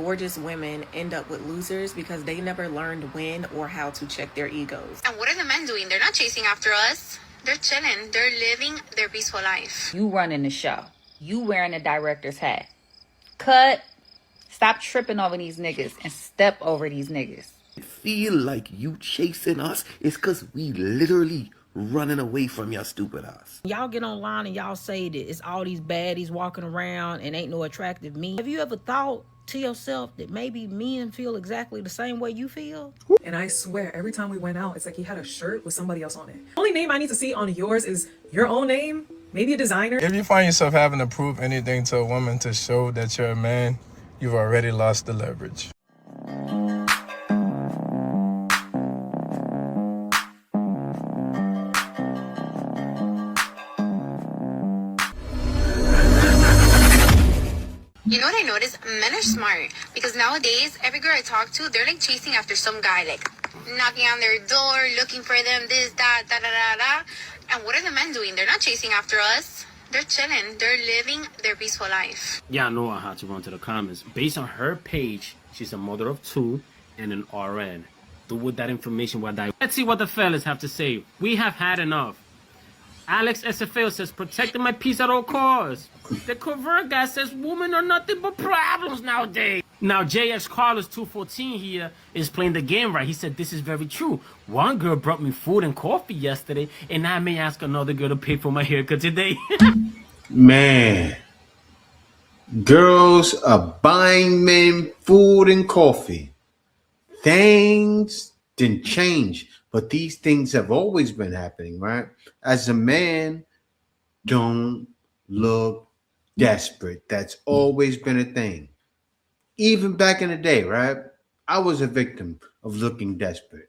Gorgeous women end up with losers because they never learned when or how to check their egos. And what are the men doing? They're not chasing after us. They're chilling. They're living their peaceful life. You running the show. You wearing the director's hat. Cut. Stop tripping over these niggas and step over these niggas. Feel like you chasing us is because we literally running away from your stupid ass. Y'all get online and y'all say that it's all these baddies walking around and ain't no attractive men. Have you ever thought to yourself that maybe men feel exactly the same way you feel? And I swear, every time we went out, it's like he had a shirt with somebody else on it. The only name I need to see on yours is your own name, maybe a designer. If you find yourself having to prove anything to a woman to show that you're a man, you've already lost the leverage. You know what I noticed? Men are smart because nowadays, every girl I talk to, they're like chasing after some guy, like knocking on their door, looking for them, this, that, da, da, da, da. And what are the men doing? They're not chasing after us. They're chilling. They're living their peaceful life. Yeah, I know I had to run to the comments. Based on her page, she's a mother of 2 and an RN. Do with that information what I... Let's see what the fellas have to say. We have had enough. Alex SFL says, protecting my peace at all costs. The covert guy says, women are nothing but problems nowadays. Now, JX Carlos 214 here is playing the game right. He said, this is very true. One girl brought me food and coffee yesterday, and I may ask another girl to pay for my haircut today. Man, girls are buying men food and coffee. Things didn't change, but these things have always been happening, right? As a man, don't look desperate. That's always been a thing. Even back in the day, right? I was a victim of looking desperate.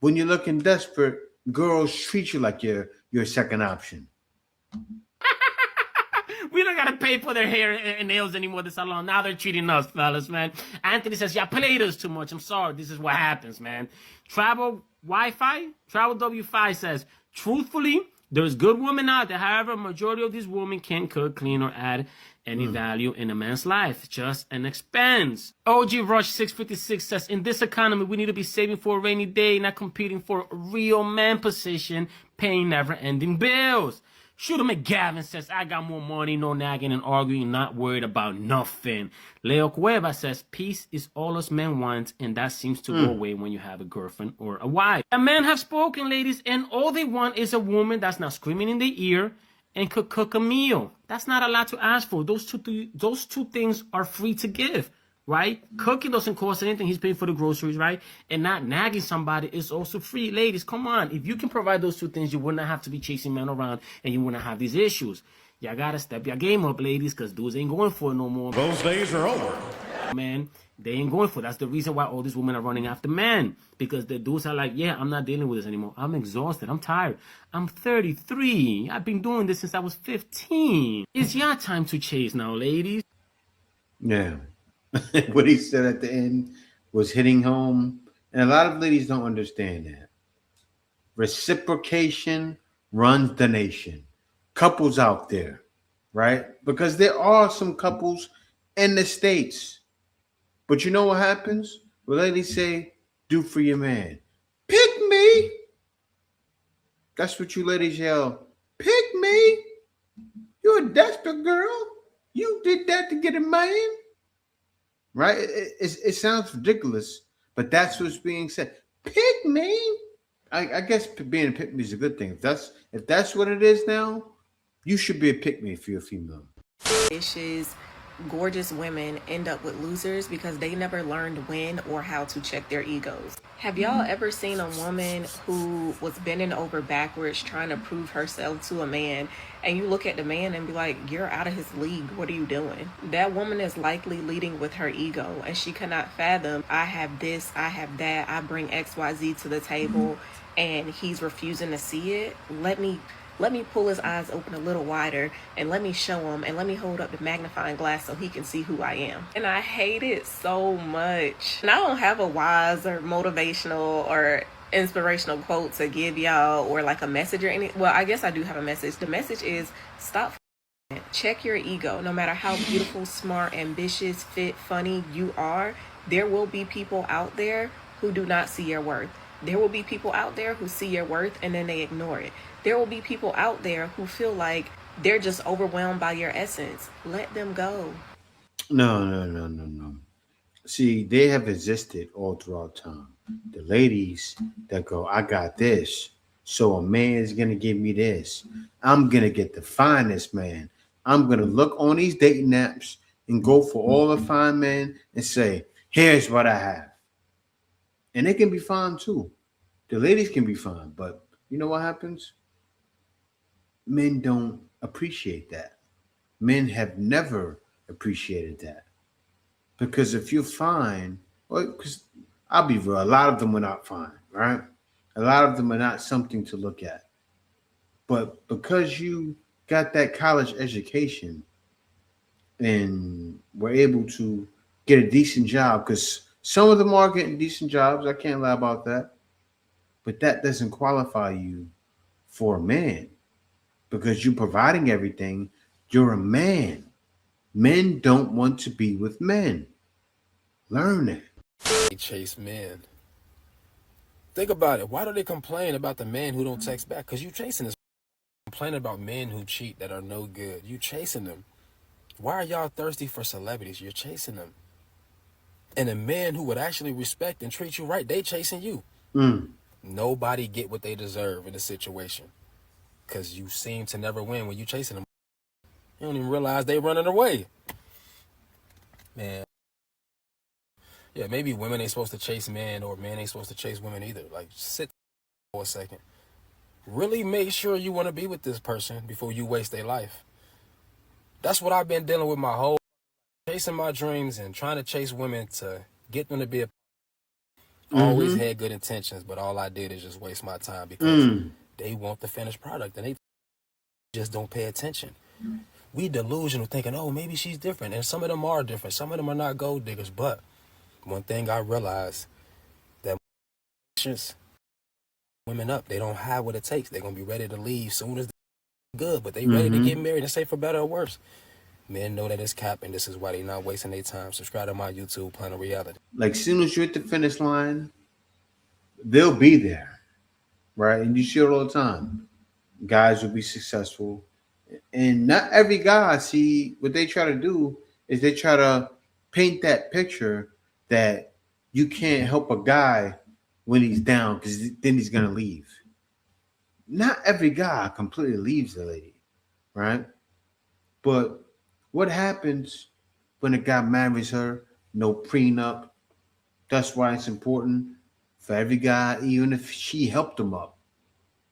When you're looking desperate, girls treat you like you're your second option. We don't gotta pay for their hair and nails anymore this salon. Now they're treating us, fellas, man. Anthony says, y'all played us too much. I'm sorry. This is what happens, man. Travel W5 says, truthfully, there's good women out there. However, majority of these women can't cook, clean, or add any value in a man's life. Just an expense. OG Rush 656 says, in this economy, we need to be saving for a rainy day, not competing for a real man position, paying never-ending bills. Shooter McGavin says, I got more money, no nagging and arguing, not worried about nothing. Leo Cueva says, peace is all us men want, and that seems to go away when you have a girlfriend or a wife. The men have spoken, ladies, and all they want is a woman that's not screaming in their ear and could cook a meal. That's not a lot to ask for. Those two things are free to give, right? Cooking doesn't cost anything. He's paying for the groceries, right? And not nagging somebody is also free. Ladies, come on. If you can provide those two things, you wouldn't have to be chasing men around and you wouldn't have these issues. Y'all gotta step your game up, ladies, because dudes ain't going for it no more. Those days are over. Man, they ain't going for it. That's the reason why all these women are running after men. Because the dudes are like, yeah, I'm not dealing with this anymore. I'm exhausted. I'm tired. I'm 33. I've been doing this since I was 15. It's your time to chase now, ladies. Yeah. What he said at the end was hitting home. And a lot of ladies don't understand that. Reciprocation runs the nation. Couples out there, right? Because there are some couples in the States. But you know what happens? Well, ladies say, do for your man. Pick me. That's what you ladies yell. Pick me. You're a desperate girl. You did that to get a man. Right? It sounds ridiculous, but that's what's being said. Pick me. I guess being a pick me is a good thing. If that's what it is now, you should be a pick me if you're a female. Issues. Gorgeous women end up with losers because they never learned when or how to check their egos. Have y'all ever seen a woman who was bending over backwards trying to prove herself to a man, and you look at the man and be like, you're out of his league, what are you doing? That woman is likely leading with her ego, and she cannot fathom, I have this, I have that, I bring XYZ to the table, and he's refusing to see it. Let me pull his eyes open a little wider and let me show him and let me hold up the magnifying glass so he can see who I am. And I hate it so much. And I don't have a wise or motivational or inspirational quote to give y'all or like a message or anything. Well, I guess I do have a message. The message is stop Check your ego. No matter how beautiful, smart, ambitious, fit, funny you are, there will be people out there who do not see your worth. There will be people out there who see your worth and then they ignore it. There will be people out there who feel like they're just overwhelmed by your essence. Let them go. No, no, no, no, no. See, they have existed all throughout time. The ladies that go, I got this, so a man is gonna give me this. I'm gonna get the finest man. I'm gonna look on these dating apps and go for all the fine men and say, here's what I have. And they can be fine too. The ladies can be fine, but you know what happens? Men don't appreciate that. Men have never appreciated that. Because if you're fine, well, because I'll be real, a lot of them are not fine, right? A lot of them are not something to look at. But because you got that college education and were able to get a decent job, because some of them are getting decent jobs, I can't lie about that. But that doesn't qualify you for a man because you're providing everything. You're a man. Men don't want to be with men. Learn that. They chase men. Think about it. Why do they complain about the men who don't text back? Because you chasing this. Complaining about men who cheat that are no good. You chasing them. Why are y'all thirsty for celebrities? You're chasing them. And the men who would actually respect and treat you right, they chasing you. Nobody get what they deserve in a situation. Because you seem to never win when you chasing them. You don't even realize they running away. Man. Yeah, maybe women ain't supposed to chase men or men ain't supposed to chase women either. Like, sit for a second. Really make sure you want to be with this person before you waste their life. That's what I've been dealing with my whole chasing my dreams and trying to chase women to get them to be a always had good intentions, but all I did is just waste my time because they want the finished product and they just don't pay attention. We delusional thinking, oh, maybe she's different. And some of them are different. Some of them are not gold diggers. But one thing I realized that women up, they don't have what it takes. They're going to be ready to leave soon as they're good, but they ready to get married and say for better or worse. Men know that it's cap, and this is why they're not wasting their time. Subscribe to my YouTube, Planet Reality. Like, soon as you're at the finish line, they'll be there, right? And you see it all the time. Guys will be successful. And not every guy, see, what they try to do is they try to paint that picture that you can't help a guy when he's down because then he's going to leave. Not every guy completely leaves the lady, right? But what happens when a guy marries her? No prenup. That's why it's important for every guy, even if she helped him up,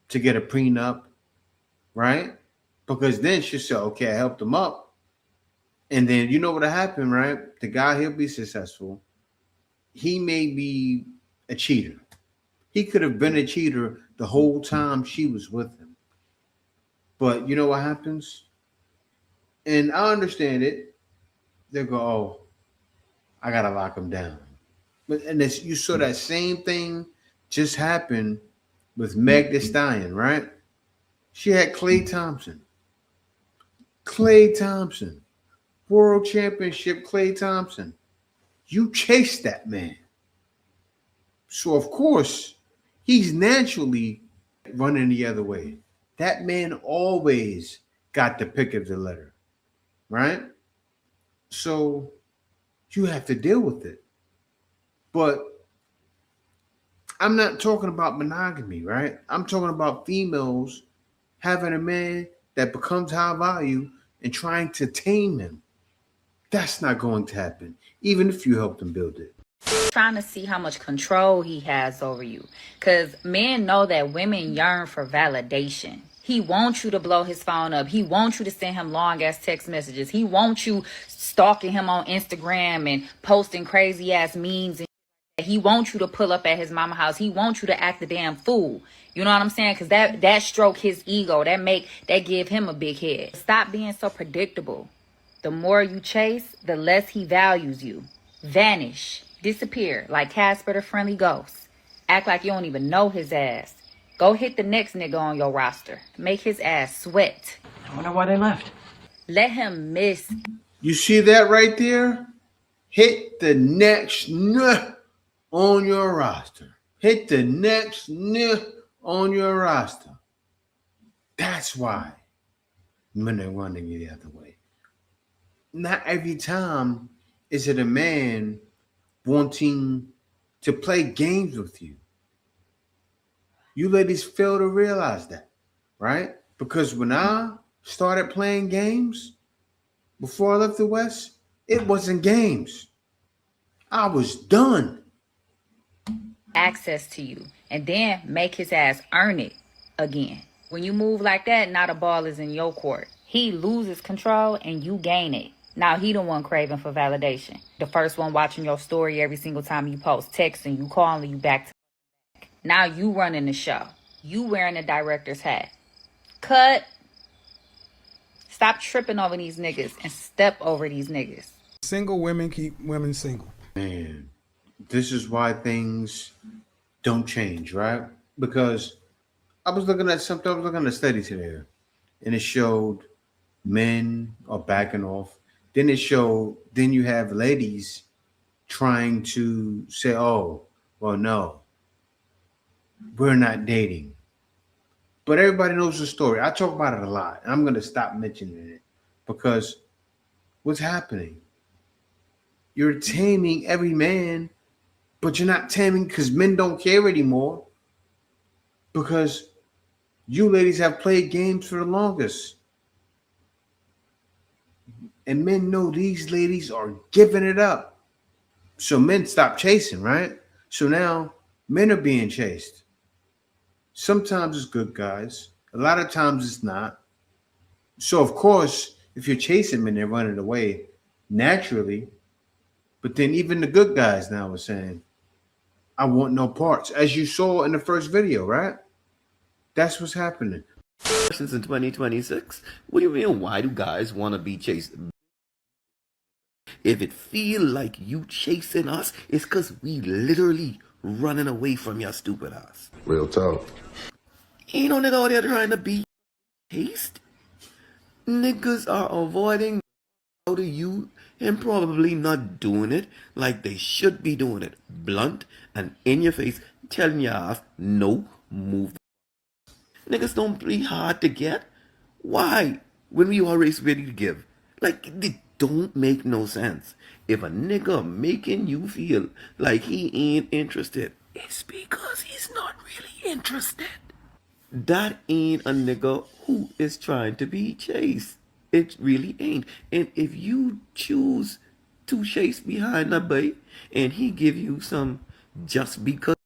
to get a prenup, right? Because then she'll say, okay, I helped him up. And then you know what'll happen, right? The guy, he'll be successful. He may be a cheater. He could have been a cheater the whole time she was with him. But you know what happens? And I understand it. They'll go, oh, I got to lock him down. But and this, you saw that same thing just happen with Meg Thee Stallion, right? She had Klay Thompson. Klay Thompson. World Championship Klay Thompson. You chased that man. So, of course, he's naturally running the other way. That man always got the pick of the litter, right? So, you have to deal with it. But I'm not talking about monogamy, right? I'm talking about females having a man that becomes high value and trying to tame him. That's not going to happen, even if you help them build it. Trying to see how much control he has over you. Because men know that women yearn for validation. He wants you to blow his phone up. He wants you to send him long ass text messages. He wants you stalking him on Instagram and posting crazy ass memes. And he wants you to pull up at his mama house. He wants you to act the damn fool. You know what I'm saying? Because that stroke his ego. That give him a big head. Stop being so predictable. The more you chase, the less he values you. Vanish. Disappear like Casper the Friendly Ghost. Act like you don't even know his ass. Go hit the next nigga on your roster. Make his ass sweat. I wonder why they left. Let him miss. You see that right there? Hit the next on your roster. Hit the next on your roster. That's why men are running the other way. Not every time is it a man wanting to play games with you. You ladies fail to realize that, right? Because when I started playing games before I left the West, it wasn't games. I was done. Access to you and then make his ass earn it again. When you move like that, now the ball is in your court. He loses control and you gain it. Now he the one craving for validation. The first one watching your story every single time you post, texting you, calling you back to back. Now you running the show. You wearing the director's hat. Cut. Stop tripping over these niggas and step over these niggas. Single women keep women single. Man, this is why things don't change, right? Because I was looking at a study today, and it showed men are backing off. Then you have ladies trying to say, oh, well, no, we're not dating. But everybody knows the story. I talk about it a lot, and I'm going to stop mentioning it because what's happening? You're taming every man, but you're not taming because men don't care anymore because you ladies have played games for the longest. And men know these ladies are giving it up. So men stop chasing, right? So now men are being chased. Sometimes it's good guys. A lot of times it's not. So of course, if you're chasing men, they're running away naturally. But then even the good guys now are saying, I want no parts. As you saw in the first video, right? That's what's happening. Since in 2026, what do you mean? Why do guys want to be chased? If it feel like you chasing us, it's because we literally running away from your stupid ass. Real talk. Ain't no nigga out there trying to be chased. Niggas are avoiding out of you and probably not doing it like they should be doing it. Blunt and in your face, telling your ass, no, move. Niggas don't be hard to get. Why? When we always ready to give. Like, it don't make no sense. If a nigga making you feel like he ain't interested, it's because he's not really interested. That ain't a nigga who is trying to be chased. It really ain't. And if you choose to chase behind a boy and he give you some just because,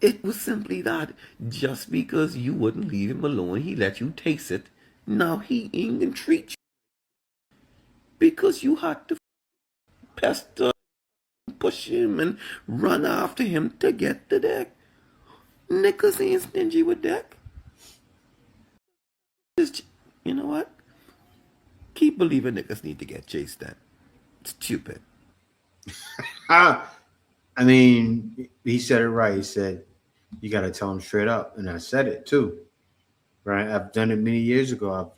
it was simply that. Just because you wouldn't leave him alone, he let you taste it. Now he ain't gonna treat you because you had to pester, push him, and run after him to get the deck. Niggas ain't stingy with deck. Just, you know what? Keep believing niggas need to get chased then. Stupid. I mean, he said it right. He said, you got to tell him straight up. And I said it too, right? I've done it many years ago.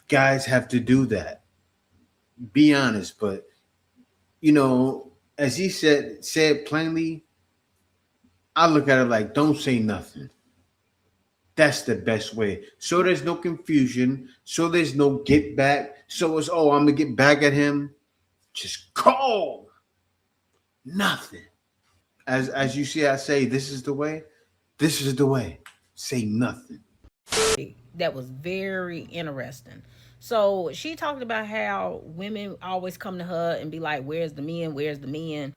Guys have to do that. Be honest. But, you know, as he said plainly, I look at it like, don't say nothing. That's the best way. So there's no confusion. So there's no get back. So it's, oh, I'm going to get back at him. Just call. Nothing. As you see, I say, this is the way. This is the way. Say nothing. That was very interesting. So she talked about how women always come to her and be like, where's the men? Where's the men?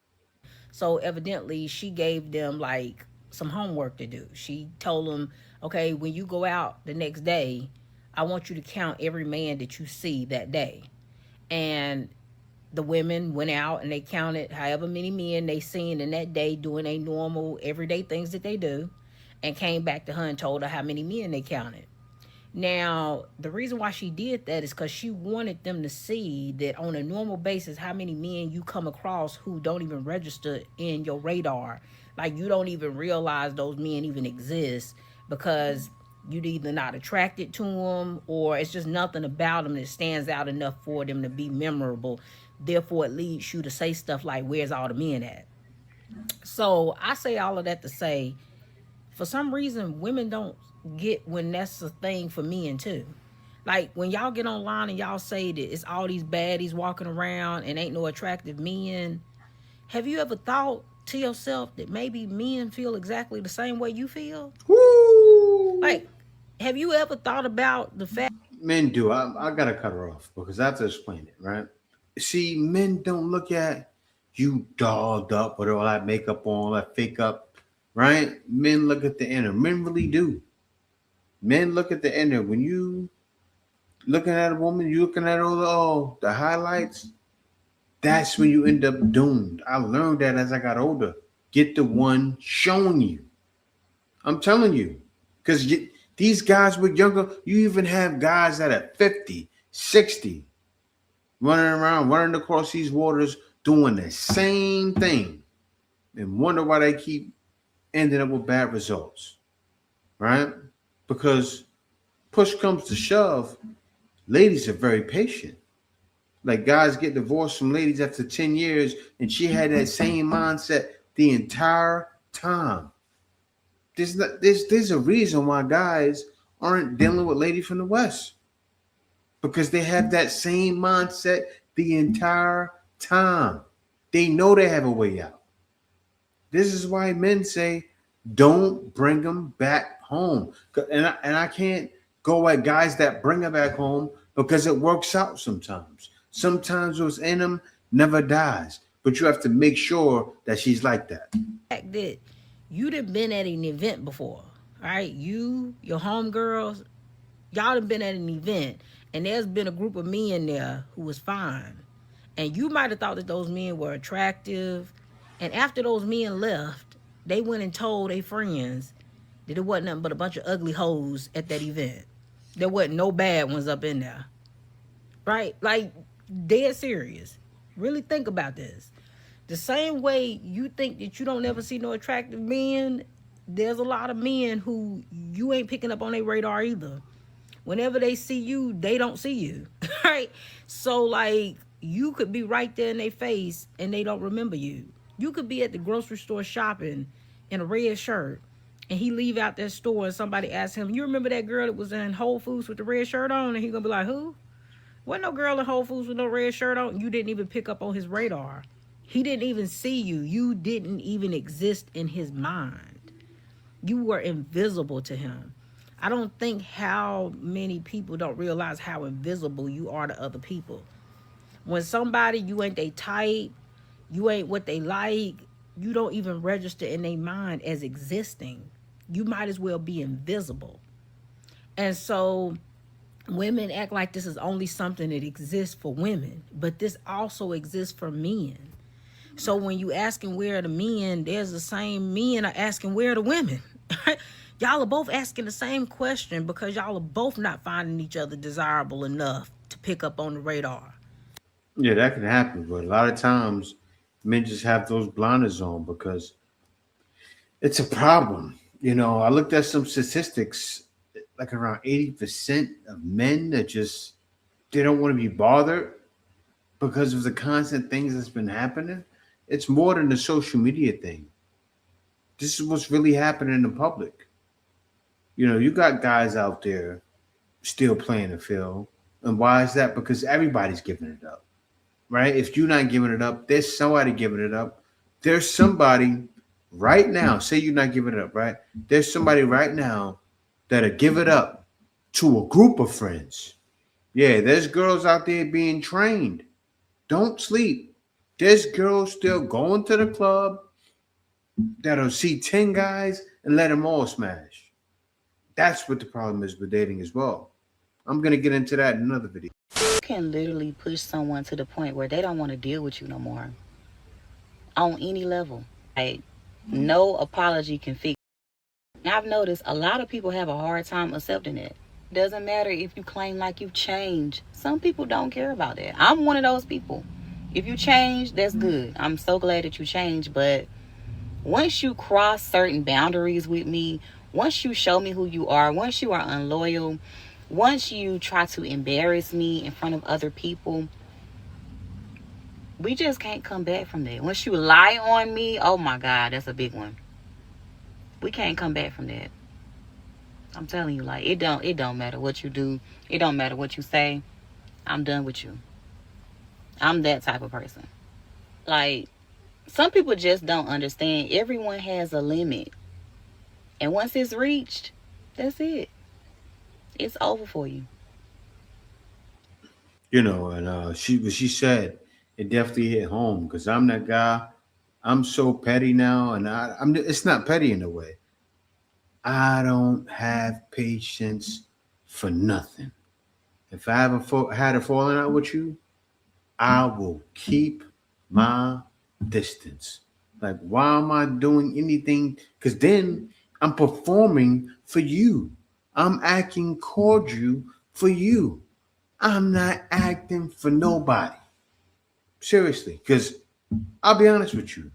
So evidently she gave them like some homework to do. She told them, okay, when you go out the next day, I want you to count every man that you see that day. And the women went out and they counted however many men they seen in that day doing a normal everyday things that they do, and came back to her and told her how many men they counted. Now, the reason why she did that is because she wanted them to see that on a normal basis, how many men you come across who don't even register in your radar. Like, you don't even realize those men even exist because You're either not attracted to them, or it's just nothing about them that stands out enough for them to be memorable. Therefore, it leads you to say stuff like, where's all the men at? So I say all of that to say, for some reason, women don't get when that's a thing for men too. Like when y'all get online and y'all say that it's all these baddies walking around and ain't no attractive men, have you ever thought to yourself that maybe men feel exactly the same way you feel? Woo! Like, have you ever thought about the fact Men do. I gotta cut her off because I have to explain it, right? See, men don't look at you dolled up with all that makeup on, all that fake up, right? Men look at the inner. Men really do. Men look at the inner. When you looking at a woman, you looking at all the highlights. That's when you end up doomed. I learned that as I got older. Get the one showing you. I'm telling you, because these guys were younger. You even have guys that are 50, 60, running around, running across these waters, doing the same thing, and wonder why they keep ending up with bad results, right? Because push comes to shove, ladies are very patient. Like guys get divorced from ladies after 10 years, and she had that same mindset the entire time. There's a reason why guys aren't dealing with ladies from the West, because they have that same mindset the entire time. They know they have a way out. This is why men say, don't bring them back home. And I can't go at guys that bring them back home because it works out sometimes. Sometimes what's in them never dies. But you have to make sure that she's like that. that you'd have been at an event before, right? You, your homegirls, y'all have been at an event, and there's been a group of men there who was fine. And you might have thought that those men were attractive. And after those men left, they went and told their friends that it wasn't nothing but a bunch of ugly hoes at that event. There wasn't no bad ones up in there. Right? Like, dead serious. Really think about this. The same way you think that you don't ever see no attractive men, there's a lot of men who you ain't picking up on their radar either. Whenever they see you, they don't see you. Right? So, like, you could be right there in their face and they don't remember you. You could be at the grocery store shopping in a red shirt, and he leave out that store and somebody asks him, you remember that girl that was in Whole Foods with the red shirt on? And he gonna be like, who? Wasn't no girl in Whole Foods with no red shirt on. You didn't even pick up on his radar. He didn't even see you. You didn't even exist in his mind. You were invisible to him. I don't think how many people don't realize how invisible you are to other people. When somebody, you ain't they type, you ain't what they like, you don't even register in their mind as existing. You might as well be invisible. And so women act like this is only something that exists for women, but this also exists for men. So when you asking where are the men, there's the same men are asking where are the women. Y'all are both asking the same question because y'all are both not finding each other desirable enough to pick up on the radar. Yeah, that can happen, but a lot of times men just have those blinders on because it's a problem. You know, I looked at some statistics, like around 80% of men that just they don't want to be bothered because of the constant things that's been happening. It's more than the social media thing. This is what's really happening in the public. You know, you got guys out there still playing the field. And why is that? Because everybody's giving it up, right? If you're not giving it up, there's somebody giving it up. There's somebody right now, say you're not giving it up, right? There's somebody right now that'll give it up to a group of friends. Yeah, there's girls out there being trained. Don't sleep. There's girls still going to the club that'll see 10 guys and let them all smash. That's what the problem is with dating as well. I'm going to get into that in another video. You can literally push someone to the point where they don't want to deal with you no more on any level. Like, no apology can fix. I've noticed a lot of people have a hard time accepting it. Doesn't matter if you claim like you've changed. Some people don't care about that. I'm one of those people. If you change, that's good. I'm so glad that you changed. But once you cross certain boundaries with me, Once you show me who you are, once you are unloyal, once you try to embarrass me in front of other people, we just can't come back from that. Once you lie on me, oh my God, that's a big one. We can't come back from that. I'm telling you, like it don't matter what you do. It don't matter what you say. I'm done with you. I'm that type of person. Like, some people just don't understand. Everyone has a limit. And once it's reached, that's it. It's over for you. And what she said, it definitely hit home because I'm that guy. I'm so petty now, and I'm. It's not petty in a way. I don't have patience for nothing. If I haven't had a falling out with you, I will keep my distance. Like, why am I doing anything? Because then I'm performing for you. I'm acting cordial for you. I'm not acting for nobody. Seriously. Because I'll be honest with you.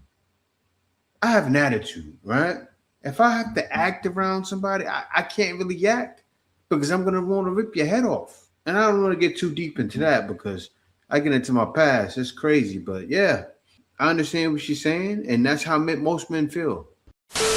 I have an attitude, right? If I have to act around somebody, I can't really act because I'm going to want to rip your head off. And I don't want to get too deep into that because I get into my past. It's crazy. But yeah, I understand what she's saying. And that's how most men feel.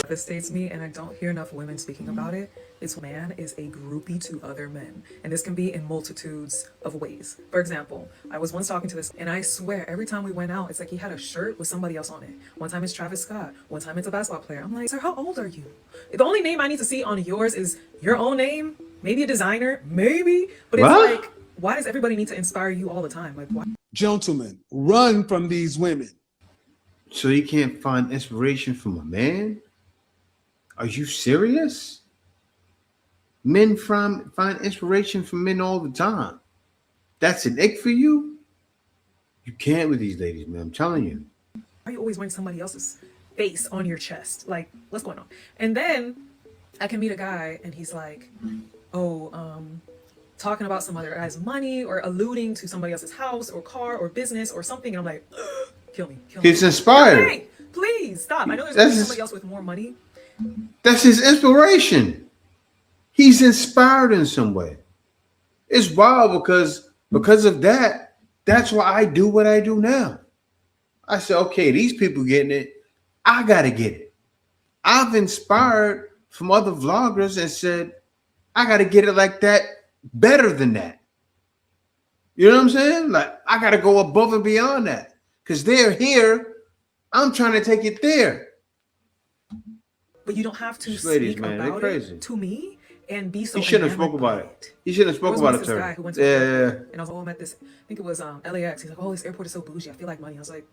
Devastates me, and I don't hear enough women speaking about it. It's man is a groupie to other men, and this can be in multitudes of ways. For example, I was once talking to this, and I swear every time we went out, it's like he had a shirt with somebody else on it. One time it's Travis Scott, one time it's a basketball player. I'm like, sir, how old are you? The only name I need to see on yours is your own name, maybe a designer, maybe, but it's What? like, why does everybody need to inspire you all the time? Like, why? Gentlemen, run from these women. So you can't find inspiration from a man? Are you serious? Men find inspiration from men all the time. That's an ick for you? You can't with these ladies, man. I'm telling you. Why are you always wearing somebody else's face on your chest? Like, what's going on? And then I can meet a guy and he's like, oh, talking about some other guy's money or alluding to somebody else's house or car or business or something. And I'm like, kill me, kill me. He's inspired. Okay, please stop. I know there's gonna be somebody else with more money. That's his inspiration. He's inspired in some way. It's wild because of that. That's why I do what I do now. I said, okay, these people getting it. I gotta get it. I've inspired from other vloggers and said, I gotta get it like that, better than that. You know what I'm saying? Like, I gotta go above and beyond that. Because they're here. I'm trying to take it there. But you don't have to These ladies, speak man, they're about crazy. it to me and be so. He shouldn't have enamored spoke by about it. He shouldn't have There spoke was about once it this to guy her. who went to an Yeah. airport, and I was like, oh, I'm at this. I think it was LAX. He's like, oh, this airport is so bougie. I feel like money. I was like,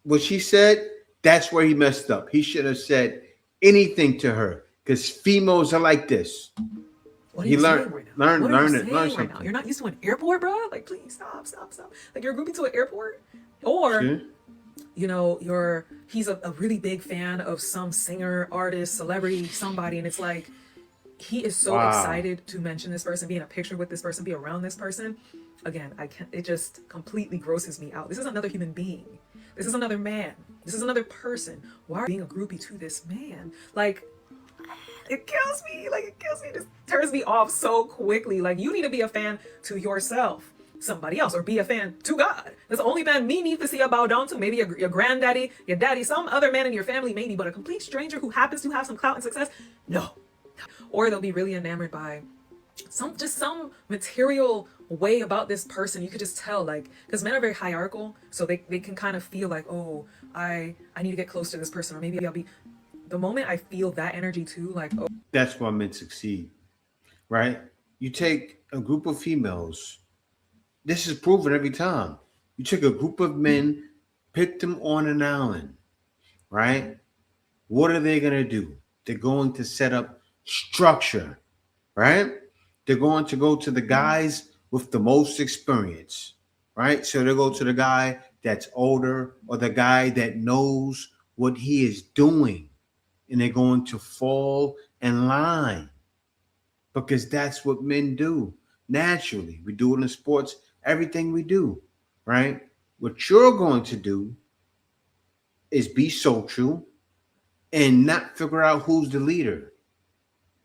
What she said, that's where he messed up. He should have said anything to her because females are like this. what are He you learned, saying right now? learn, What are learn you it, saying learn right something. now? You're not used to an airport, bro. Like, please stop. Like, you're grouping to an airport, or See? you know, he's a really big fan of some singer, artist, celebrity, somebody, and it's like he is so Wow. excited to mention this person, be in a picture with this person, be around this person. Again, I can't. It just completely grosses me out. This is another human being. This is another man. This is another person. Why are you being a groupie to this man? Like, it kills me. Like, it kills me. It just turns me off so quickly. Like, you need to be a fan to yourself, somebody else, or be a fan to God. That's the only man me need to see a bow down to. Maybe your granddaddy, your daddy, some other man in your family, maybe, but a complete stranger who happens to have some clout and success, no. Or they'll be really enamored by some material way about this person. You could just tell, like, because men are very hierarchical, so they can kind of feel like, oh, I need to get close to this person, or maybe I'll be. The moment I feel that energy too, like, oh, That's why men succeed, right? You take a group of females. This is proven every time. You take a group of men, pick them on an island, right? What are they going to do? They're going to set up structure, right? They're going to go to the guys with the most experience, right? So they go to the guy that's older or the guy that knows what he is doing. And they're going to fall in line because that's what men do naturally. We do it in sports, everything we do, right? What you're going to do is be social, and not figure out who's the leader.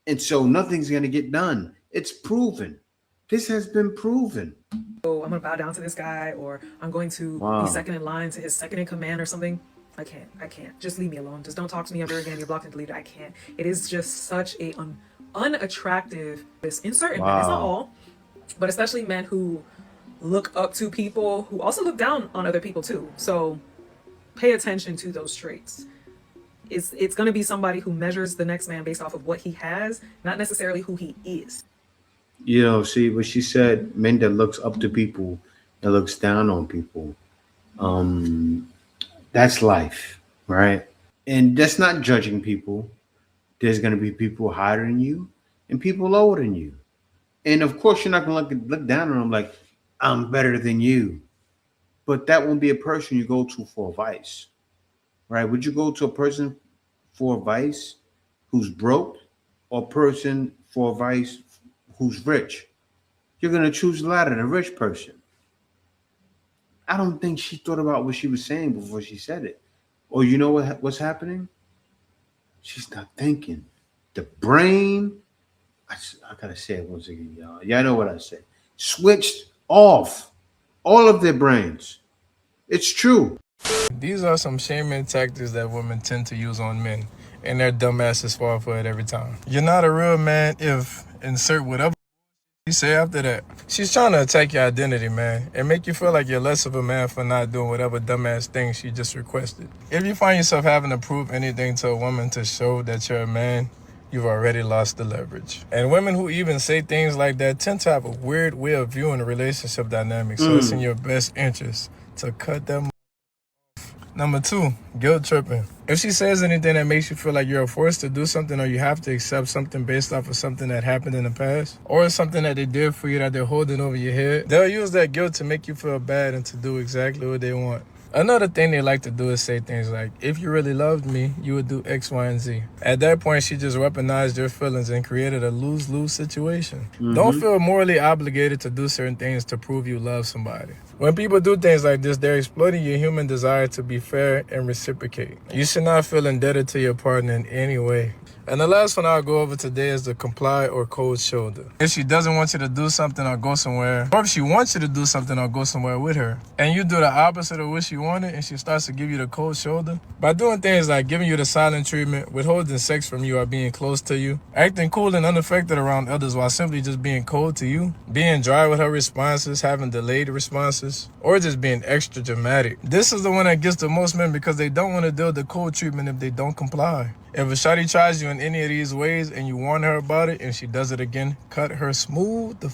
And so nothing's going to get done. It's proven. This has been proven. Oh, I'm gonna bow down to this guy, or I'm going to be Wow. second in line to his second in command or something. I can't. Just leave me alone. Just don't talk to me ever again. You're blocked and deleted. I can't. It is just such a unattractive. In certain men, it's not Wow. all, but especially men who look up to people who also look down on other people too. So pay attention to those traits. It's going to be somebody who measures the next man based off of what he has, not necessarily who he is. You know, see what she said, men that looks up to people, that looks down on people. Um, that's life, right? And that's not judging people. There's gonna be people higher than you and people lower than you. And of course you're not gonna look down on them like I'm better than you. But that won't be a person you go to for advice. Right? Would you go to a person for advice who's broke or a person for advice who's rich? You're gonna choose the latter, the rich person. I don't think she thought about what she was saying before she said it. Or you know what's happening? She's not thinking. The brain, I gotta say it once again, y'all. Y'all know what I say. Switched off all of their brains. It's true. These are some shaming tactics that women tend to use on men, and their dumbasses fall for it every time. You're not a real man if insert whatever you say after that. She's trying to attack your identity, man, and make you feel like you're less of a man for not doing whatever dumbass thing she just requested. If you find yourself having to prove anything to a woman to show that you're a man, you've already lost the leverage. And women who even say things like that tend to have a weird way of viewing the relationship dynamic, so it's in your best interest to cut them. Number 2, guilt tripping. If she says anything that makes you feel like you're forced to do something or you have to accept something based off of something that happened in the past, or something that they did for you that they're holding over your head, they'll use that guilt to make you feel bad and to do exactly what they want. Another thing they like to do is say things like, if you really loved me, you would do X, Y, and Z. At that point, she just weaponized your feelings and created a lose-lose situation. Don't feel morally obligated to do certain things to prove you love somebody. When people do things like this, they're exploiting your human desire to be fair and reciprocate. You should not feel indebted to your partner in any way. And the last one I'll go over today is the comply or cold shoulder. If she doesn't want you to do something or go somewhere, or if she wants you to do something or go somewhere with her, and you do the opposite of what she wanted and she starts to give you the cold shoulder, by doing things like giving you the silent treatment, withholding sex from you or being close to you, acting cool and unaffected around others while simply just being cold to you, being dry with her responses, having delayed responses, or just being extra dramatic. This is the one that gets to most men because they don't want to deal with the cold treatment if they don't comply. If a shawty tries you in any of these ways and you warn her about it and she does it again, cut her smooth the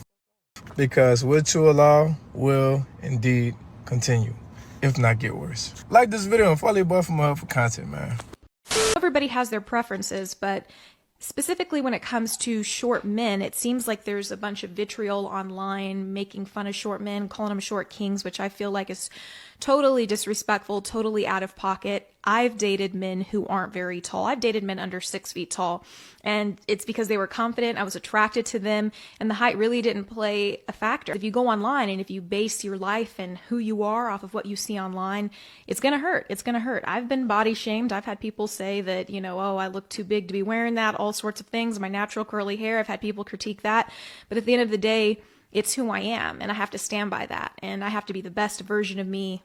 because what you allow will indeed continue, if not get worse. Like this video and follow your boy for more helpful content, man. Everybody has their preferences, but specifically when it comes to short men, it seems like there's a bunch of vitriol online making fun of short men, calling them short kings, which I feel like is totally disrespectful, totally out of pocket. I've dated men who aren't very tall. I've dated men under 6 feet tall, and it's because they were confident. I was attracted to them, and the height really didn't play a factor. If you go online and if you base your life and who you are off of what you see online, it's going to hurt. It's going to hurt. I've been body shamed. I've had people say that, oh, I look too big to be wearing that, all sorts of things, my natural curly hair. I've had people critique that. But at the end of the day, it's who I am, and I have to stand by that, and I have to be the best version of me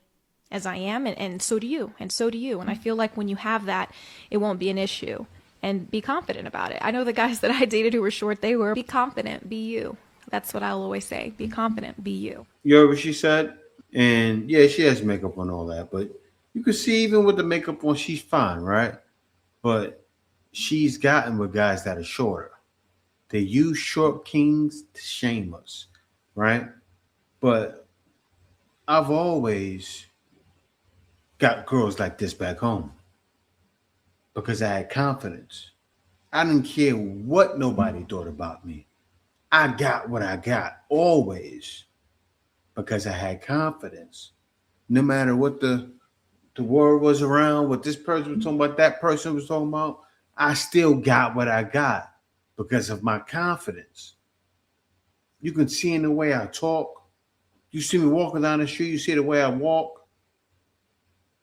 as I am, and so do you, and so do you. And I feel like when you have that, it won't be an issue. And be confident about it. I know the guys that I dated who were short, they were. Be confident, be you. That's what I'll always say. Be confident, be you. You heard what she said? And yeah, she has makeup on all that, but you can see even with the makeup on, she's fine, right? But she's gotten with guys that are shorter. They use short kings to shame us, right? But I've always got girls like this back home because I had confidence. I didn't care what nobody thought about me. I got what I got always because I had confidence. No matter what the word was around, what this person was talking about, that person was talking about, I still got what I got because of my confidence. You can see in the way I talk. You see me walking down the street, you see the way I walk.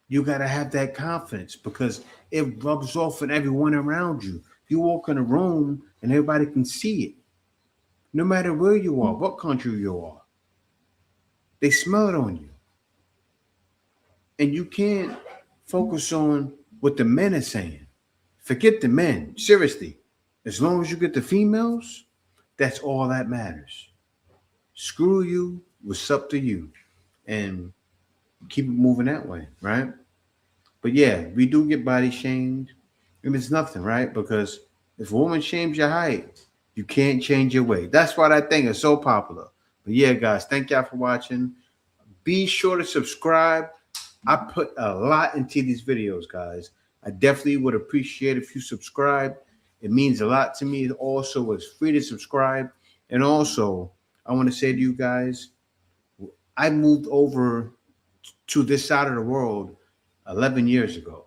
You got to have that confidence because it rubs off on everyone around you. You walk in a room and everybody can see it. No matter where you are, what country you are, they smell it on you. And you can't focus on what the men are saying. Forget the men. Seriously. As long as you get the females, that's all that matters. Screw you, what's up to you? And keep it moving that way, right? But yeah, we do get body shamed. And it's nothing, right? Because if a woman shames your height, you can't change your weight. That's why that thing is so popular. But yeah, guys, thank y'all for watching. Be sure to subscribe. I put a lot into these videos, guys. I definitely would appreciate if you subscribe. It means a lot to me. Also, it's free to subscribe. And also, I want to say to you guys, I moved over to this side of the world 11 years ago,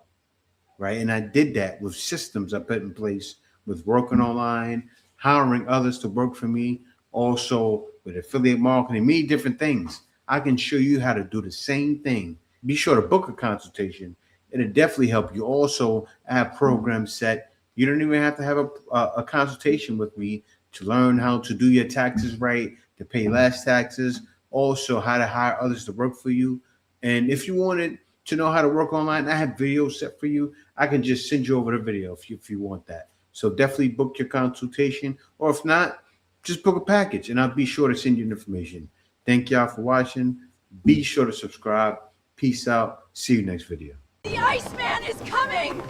right? And I did that with systems I put in place with working online, hiring others to work for me, also with affiliate marketing, many different things. I can show you how to do the same thing. Be sure to book a consultation. It'll definitely help you. Also, I have programs set. You don't even have to have a consultation with me to learn how to do your taxes right, to pay less taxes, also how to hire others to work for you. And if you wanted to know how to work online, I have videos set for you. I can just send you over the video if you want that. So definitely book your consultation, or if not, just book a package and I'll be sure to send you the information. Thank y'all for watching. Be sure to subscribe. Peace out. See you next video. The Iceman is coming!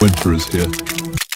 Winter is here.